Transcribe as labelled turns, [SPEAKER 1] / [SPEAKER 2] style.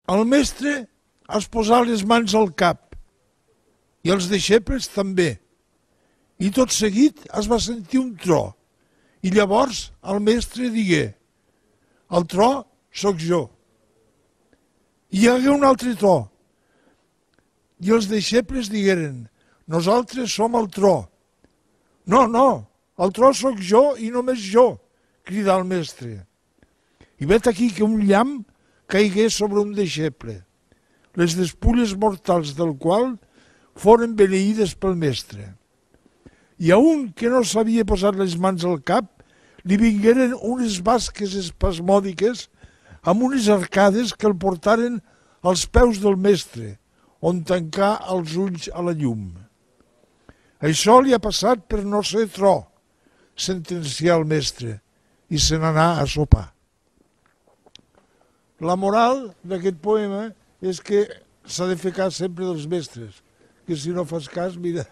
[SPEAKER 1] El mestre es posà les mans al cap i els deixebles també. I tot seguit es va sentir un tro. I llavors el mestre digué: el tro sóc jo. I hi hagué un altre tro. I els deixebles digueren: nosaltres som el tro. No, no, el tro sóc jo i només jo, cridà el mestre. I vet aquí que un llamp caigué sobre un deixeble, les despulles mortals del qual foren beneïdes pel mestre. I a un que no s'havia posat les mans al cap, li vingueren unes basques espasmòdiques amb unes arcades que el portaren als peus del mestre, on tancà els ulls a la llum. Això li ha passat per no ser tro, sentencià el mestre, i se n'anà a sopar. La moral d'aquest poema és que s'ha de fer cas sempre dels mestres, que si no fas cas, mira...